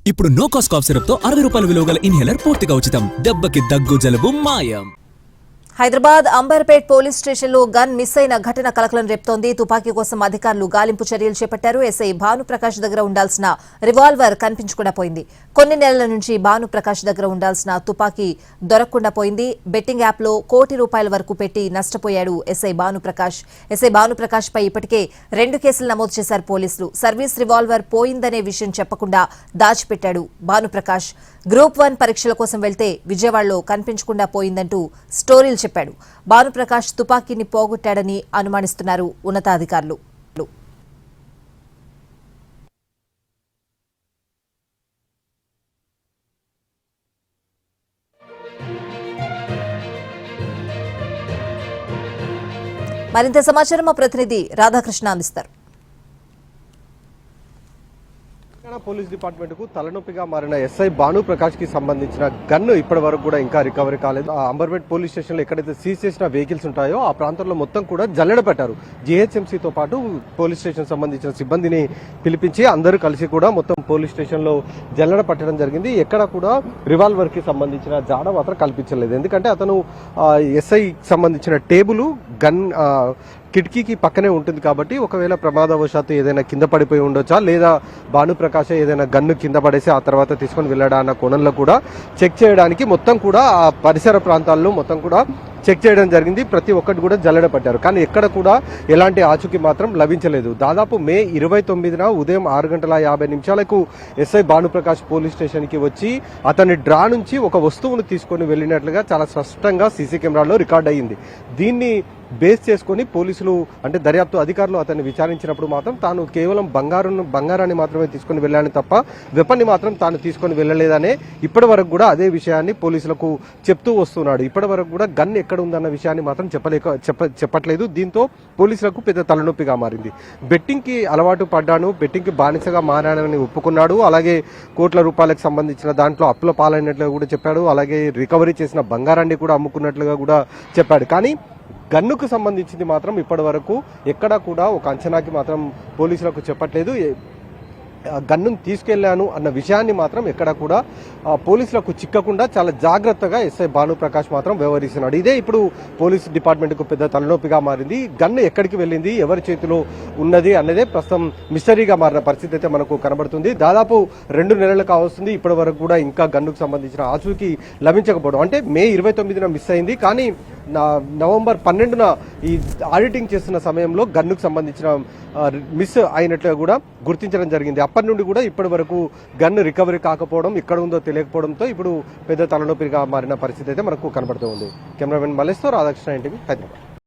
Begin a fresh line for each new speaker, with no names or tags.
ఇప్పుడు no cost cough syrup తో 60 రూపాయల విలువ గల ఇన్హేలర్ పూర్తిగా ఉచితం. దెబ్బకి దగ్గు జలుబు మాయం.
హైదరాబాద్ అంబర్పేట్ పోలీస్ స్టేషన్లో గన్ మిస్ అయిన ఘటన కలకలం రేపుతోంది. తుపాకీ కోసం అధికారులు గాలింపు చర్యలు చేపట్టారు. ఎస్ఐ భానుప్రకాష్ దగ్గర ఉండాల్సిన రివాల్వర్ కనిపించకుండా పోయింది. కొన్ని నెలల నుంచి భానుప్రకాష్ దగ్గర ఉండాల్సిన తుపాకీ దొరకకుండా పోయింది. బెట్టింగ్ యాప్ లో ₹1 కోటి వరకు పెట్టి నష్టపోయాడు ఎస్ఐ భానుప్రకాష్. ఎస్ఐ భానుప్రకాష్ పై ఇప్పటికే 2 కేసులు నమోదు చేశారు పోలీసులు. సర్వీస్ రివాల్వర్ పోయిందనే విషయం చెప్పకుండా దాచిపెట్టాడు భానుప్రకాష్. గ్రూప్ 1 పరీక్షల కోసం వెళ్తే విజయవాడలో కనిపించకుండా పోయిందంటూ స్టోరీలు చెప్పాడు. భానుప్రకాష్ తుపాకీని పోగొట్టాడని అనుమానిస్తున్నారు ఉన్నతాధికారులు. మరింత సమాచారం మా ప్రతినిధి రాధాకృష్ణ అందిస్తారు.
పోలీస్ డిపార్ట్మెంట్ కు తలనొప్పిగా మారిన ఎస్ఐ భానుప్రకాష్ కి సంబంధించిన గన్ను ఇప్పటి వరకు కూడా ఇంకా రికవరీ కాలేదు. అంబర్పేట్ పోలీస్ స్టేషన్ లో ఎక్కడైతే సీజ్ చేసిన వెహికల్స్ ఉంటాయో ఆ ప్రాంతంలో మొత్తం కూడా జల్లెడ పెట్టారు. జీహెచ్ఎంసీతో పాటు పోలీస్ స్టేషన్ సంబంధించిన సిబ్బందిని పిలిపించి అందరూ కలిసి కూడా మొత్తం పోలీస్ స్టేషన్ లో జల్లెడ పట్టడం జరిగింది. ఎక్కడ కూడా రివాల్వర్ కి సంబంధించిన జాడ మాత్రం కల్పించలేదు. ఎందుకంటే అతను ఎస్ఐ సంబంధించిన టేబుల్ గన్ కిటికీకి పక్కనే ఉంటుంది కాబట్టి ఒకవేళ ప్రమాదవశాత్తు ఏదైనా కింద పడిపోయి ఉండొచ్చా, లేదా భానుప్రకాష్ ఏదైనా గన్ను కింద పడేసి ఆ తర్వాత తీసుకొని వెళ్ళడా అన్న కోణంలో కూడా చెక్ చేయడానికి మొత్తం కూడా ఆ పరిసర ప్రాంతాల్లో మొత్తం కూడా చెక్ చేయడం జరిగింది. ప్రతి ఒక్కటి కూడా జల్లెడ పట్టారు. కానీ ఎక్కడ కూడా ఎలాంటి ఆచూకీ మాత్రం లభించలేదు. దాదాపు మే 29న ఉదయం 6:50 ఎస్ఐ భానుప్రకాష్ పోలీస్ స్టేషన్కి వచ్చి అతని డ్రా నుంచి ఒక వస్తువును తీసుకొని వెళ్ళినట్లుగా చాలా స్పష్టంగా సీసీ కెమెరాలో రికార్డ్ అయ్యింది. దీన్ని బేస్ చేసుకుని పోలీసులు అంటే దర్యాప్తు అధికారులు అతన్ని విచారించినప్పుడు మాత్రం తాను కేవలం బంగారాన్ని మాత్రమే తీసుకుని వెళ్ళాలని తప్ప వెపన్ని మాత్రం తాను తీసుకొని వెళ్ళలేదనే ఇప్పటి వరకు కూడా అదే విషయాన్ని పోలీసులకు చెప్తూ వస్తున్నాడు. ఇప్పటి వరకు కూడా గన్ ఎక్కడ ఉందన్న విషయాన్ని మాత్రం చెప్పట్లేదు. దీంతో పోలీసులకు పెద్ద తలనొప్పిగా మారింది. బెట్టింగ్ కి అలవాటు పడ్డాను, బెట్టింగ్ కి బానిసగా మారానని ఒప్పుకున్నాడు. అలాగే ₹1 కోట్లకు సంబంధించిన దాంట్లో అప్పుల పాలైనట్లుగా కూడా చెప్పాడు. అలాగే రికవరీ చేసిన బంగారాన్ని కూడా అమ్ముకున్నట్లుగా కూడా చెప్పాడు. కానీ గన్నుకు సంబంధించింది మాత్రం ఇప్పటి వరకు ఎక్కడా కూడా ఒక అంచనాకి మాత్రం పోలీసులకు చెప్పట్లేదు. గన్నును తీసుకెళ్లాను అన్న విషయాన్ని మాత్రం ఎక్కడ కూడా పోలీసులకు చిక్కకుండా చాలా జాగ్రత్తగా ఎస్ఐ భానుప్రకాష్ మాత్రం వ్యవహరిస్తున్నాడు. ఇదే ఇప్పుడు పోలీస్ డిపార్ట్మెంట్ కు పెద్ద తలనొప్పిగా మారింది. గన్ను ఎక్కడికి వెళ్ళింది, ఎవరి చేతిలో ఉన్నది అన్నదే ప్రస్తుతం మిస్టరీగా మారిన పరిస్థితి అయితే మనకు కనబడుతుంది. దాదాపు 2 నెలలు కావస్తుంది. ఇప్పటి వరకు కూడా ఇంకా గన్నుకు సంబంధించిన ఆచూకీ లభించకపోవడం. అంటే మే 29న మిస్ అయింది. కానీ నవంబర్ 12న ఈ ఆడిటింగ్ చేస్తున్న సమయంలో గన్నుకు సంబంధించిన మిస్ అయినట్లుగా కూడా గుర్తించడం జరిగింది. అప్పటి నుండి కూడా ఇప్పటి వరకు గన్ను రికవరీ కాకపోవడం, ఎక్కడ ఉందో తెలియకపోవడంతో ఇప్పుడు పెద్ద తలనొప్పిగా మారిన పరిస్థితి అయితే మనకు కనబడుతూ ఉంది. కెమెరామెన్ మల్లేష్తో రాధాకృష్ణ, ఎన్టీవీ, హైదరాబాద్.